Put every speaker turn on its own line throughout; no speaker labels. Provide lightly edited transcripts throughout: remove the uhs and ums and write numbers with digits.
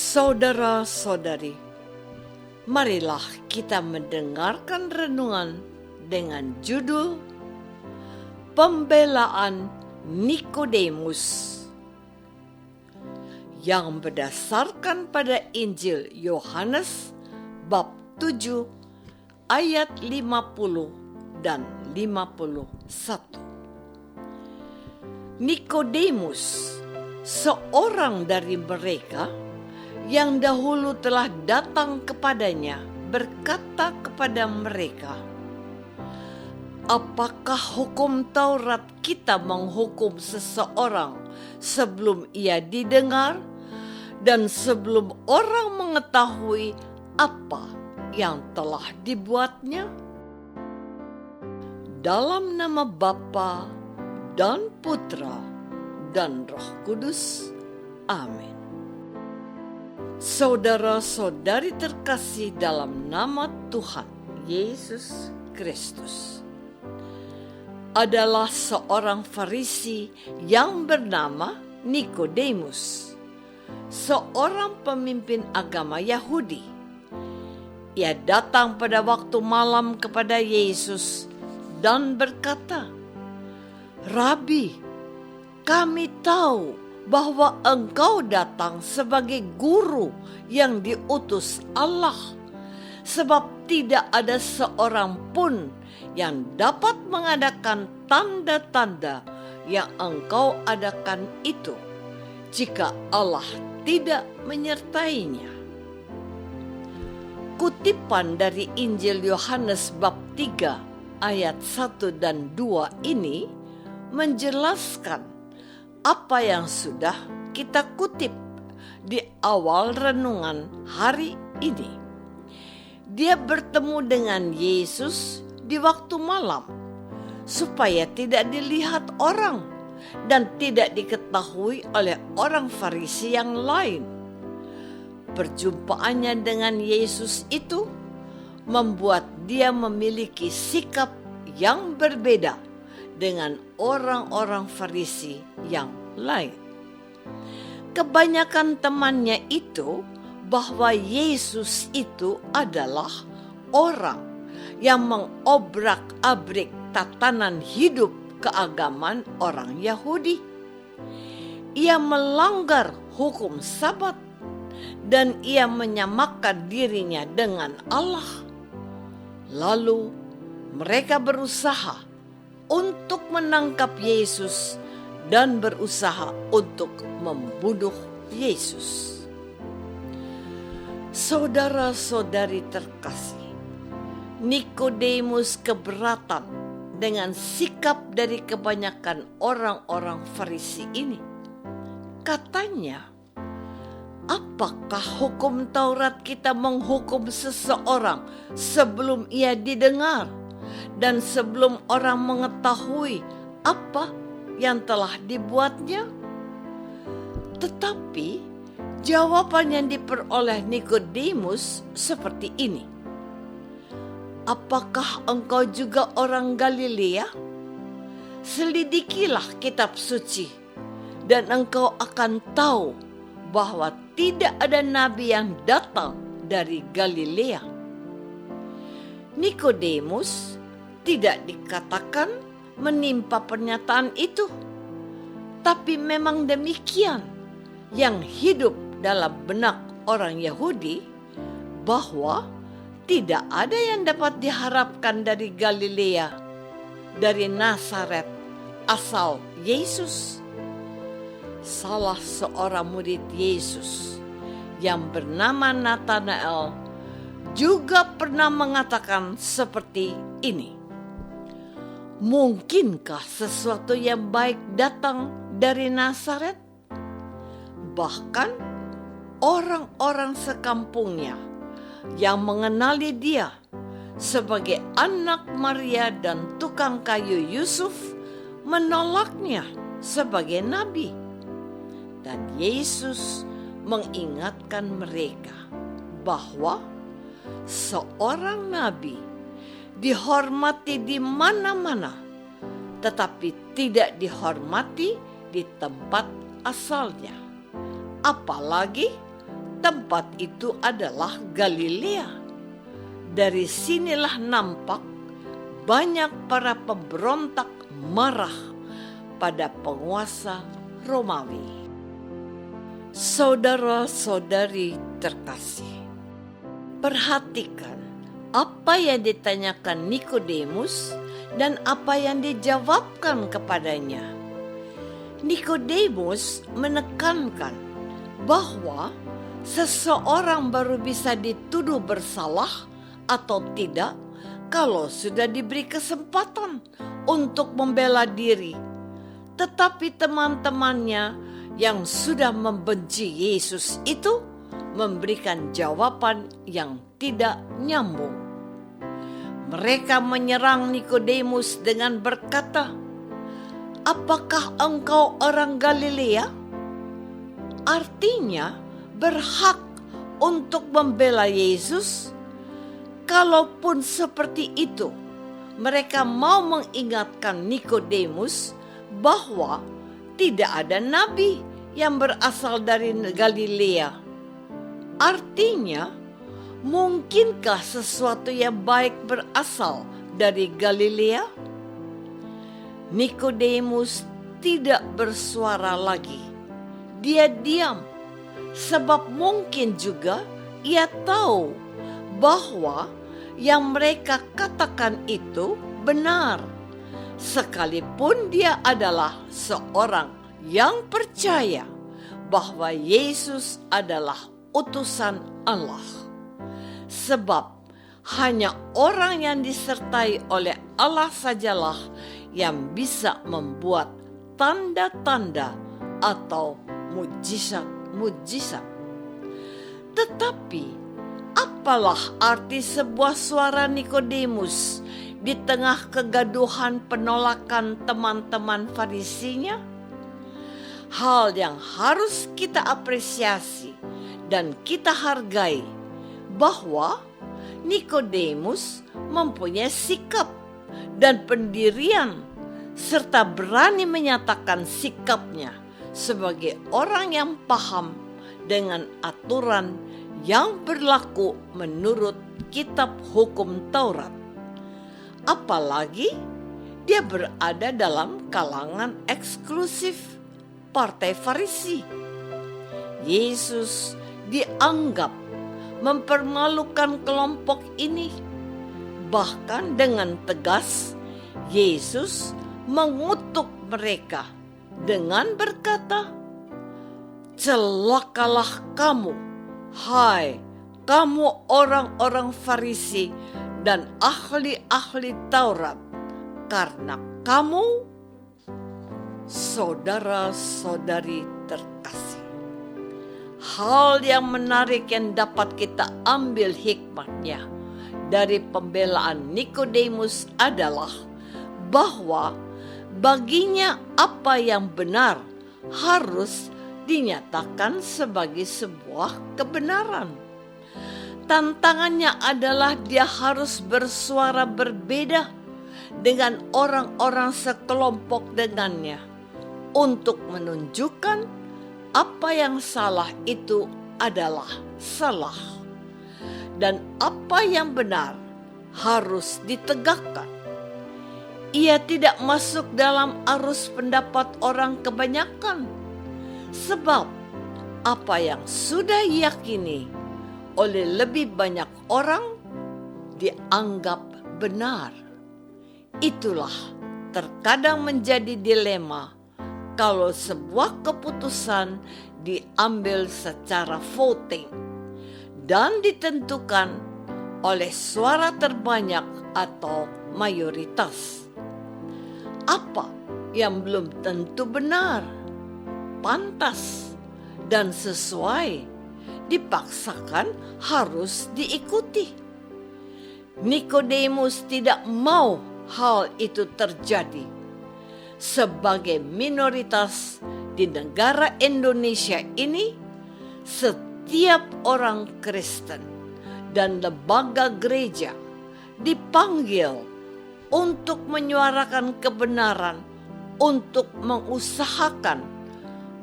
Saudara-saudari, marilah kita mendengarkan renungan dengan judul Pembelaan Nikodemus yang berdasarkan pada Injil Yohanes bab 7 ayat 50 dan 51. Nikodemus, seorang dari mereka yang dahulu telah datang kepadanya, berkata kepada mereka, "Apakah hukum Taurat kita menghukum seseorang sebelum ia didengar dan sebelum orang mengetahui apa yang telah dibuatnya?" Dalam nama Bapa dan Putra dan Roh Kudus. Amin. Saudara-saudari terkasih dalam nama Tuhan Yesus Kristus, adalah seorang Farisi yang bernama Nikodemus, seorang pemimpin agama Yahudi. Ia datang pada waktu malam kepada Yesus dan berkata, "Rabi, kami tahu bahwa engkau datang sebagai guru yang diutus Allah, sebab tidak ada seorang pun yang dapat mengadakan tanda-tanda yang engkau adakan itu, jika Allah tidak menyertainya." Kutipan dari Injil Yohanes bab 3 ayat 1 dan 2 ini menjelaskan apa yang sudah kita kutip di awal renungan hari ini. Dia bertemu dengan Yesus di waktu malam supaya tidak dilihat orang dan tidak diketahui oleh orang Farisi yang lain. Perjumpaannya dengan Yesus itu membuat dia memiliki sikap yang berbeda dengan orang-orang Farisi yang lain. Kebanyakan temannya itu bahwa Yesus itu adalah orang yang mengobrak-abrik tatanan hidup keagamaan orang Yahudi. Ia melanggar hukum Sabat dan ia menyamakan dirinya dengan Allah. Lalu mereka berusaha untuk menangkap Yesus dan berusaha untuk membunuh Yesus. Saudara-saudari terkasih, Nikodemus keberatan dengan sikap dari kebanyakan orang-orang Farisi ini. Katanya, "Apakah hukum Taurat kita menghukum seseorang sebelum ia didengar dan sebelum orang mengetahui apa yang telah dibuatnya?" Tetapi jawaban yang diperoleh Nikodemus seperti ini, "Apakah engkau juga orang Galilea? Selidikilah kitab suci dan engkau akan tahu bahwa tidak ada nabi yang datang dari Galilea." Nikodemus tidak dikatakan menimpa pernyataan itu, tapi memang demikian yang hidup dalam benak orang Yahudi, bahwa tidak ada yang dapat diharapkan dari Galilea, dari Nazaret asal Yesus. Salah seorang murid Yesus yang bernama Nathanael juga pernah mengatakan seperti ini, "Mungkinkah sesuatu yang baik datang dari Nazaret?" Bahkan orang-orang sekampungnya yang mengenali dia sebagai anak Maria dan tukang kayu Yusuf menolaknya sebagai nabi. Dan Yesus mengingatkan mereka bahwa seorang nabi dihormati di mana-mana, tetapi tidak dihormati di tempat asalnya, apalagi tempat itu adalah Galilea. Dari sinilah nampak banyak para pemberontak marah pada penguasa Romawi. Saudara-saudari terkasih, perhatikan apa yang ditanyakan Nikodemus dan apa yang dijawabkan kepadanya. Nikodemus menekankan bahwa seseorang baru bisa dituduh bersalah atau tidak kalau sudah diberi kesempatan untuk membela diri. Tetapi teman-temannya yang sudah membenci Yesus itu memberikan jawaban yang tidak nyambung. Mereka menyerang Nikodemus dengan berkata, "Apakah engkau orang Galilea?" Artinya berhak untuk membela Yesus. Kalaupun seperti itu, mereka mau mengingatkan Nikodemus bahwa tidak ada nabi yang berasal dari Galilea. Artinya, mungkinkah sesuatu yang baik berasal dari Galilea? Nikodemus tidak bersuara lagi. Dia diam, sebab mungkin juga ia tahu bahwa yang mereka katakan itu benar, sekalipun dia adalah seorang yang percaya bahwa Yesus adalah utusan Allah. Sebab hanya orang yang disertai oleh Allah sajalah yang bisa membuat tanda-tanda atau mujizat-mujizat. Tetapi apalah arti sebuah suara Nikodemus di tengah kegaduhan penolakan teman-teman Farisinya? Hal yang harus kita apresiasi dan kita hargai bahwa Nikodemus mempunyai sikap dan pendirian serta berani menyatakan sikapnya sebagai orang yang paham dengan aturan yang berlaku menurut kitab hukum Taurat. Apalagi dia berada dalam kalangan eksklusif partai Farisi. Yesus dianggap mempermalukan kelompok ini. Bahkan dengan tegas, Yesus mengutuk mereka dengan berkata, "Celakalah kamu, hai kamu orang-orang Farisi dan ahli-ahli Taurat, karena kamu," saudara-saudari terkasih, hal yang menarik yang dapat kita ambil hikmahnya dari pembelaan Nikodemus adalah bahwa baginya apa yang benar harus dinyatakan sebagai sebuah kebenaran. Tantangannya adalah dia harus bersuara berbeda dengan orang-orang sekelompok dengannya untuk menunjukkan apa yang salah itu adalah salah dan apa yang benar harus ditegakkan. Ia tidak masuk dalam arus pendapat orang kebanyakan, sebab apa yang sudah diyakini oleh lebih banyak orang dianggap benar. Itulah terkadang menjadi dilema kalau sebuah keputusan diambil secara voting dan ditentukan oleh suara terbanyak atau mayoritas. Apa yang belum tentu benar, pantas, dan sesuai dipaksakan harus diikuti. Nikodemus tidak mau hal itu terjadi. Sebagai minoritas di negara Indonesia ini, setiap orang Kristen dan lembaga gereja dipanggil untuk menyuarakan kebenaran, untuk mengusahakan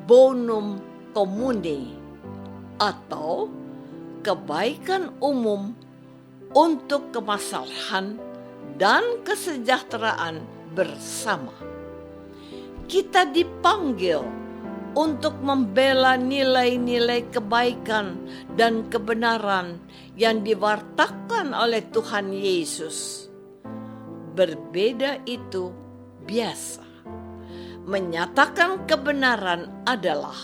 bonum comune, atau kebaikan umum untuk kemaslahan dan kesejahteraan bersama. Kita dipanggil untuk membela nilai-nilai kebaikan dan kebenaran yang diwartakan oleh Tuhan Yesus. Berbeda itu biasa. Menyatakan kebenaran adalah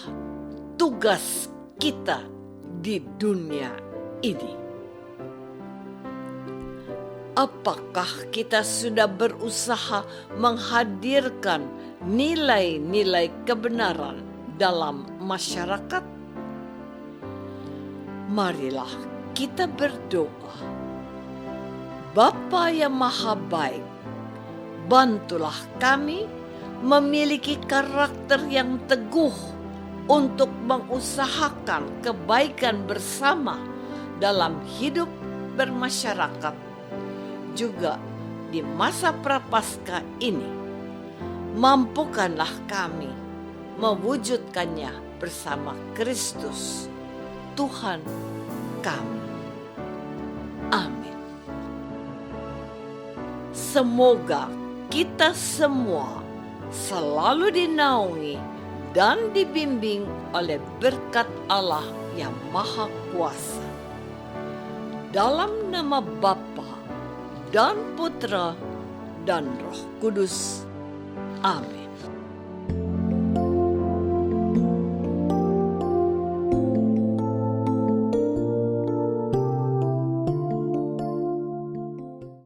tugas kita di dunia ini. Apakah kita sudah berusaha menghadirkan nilai-nilai kebenaran dalam masyarakat? Marilah kita berdoa. Bapa yang Maha Baik, bantulah kami memiliki karakter yang teguh untuk mengusahakan kebaikan bersama dalam hidup bermasyarakat, juga di masa prapaskah ini. Mampukanlah kami mewujudkannya bersama Kristus, Tuhan kami. Amin. Semoga kita semua selalu dinaungi dan dibimbing oleh berkat Allah yang Maha Kuasa. Dalam nama Bapa dan Putra dan Roh Kudus. Amin.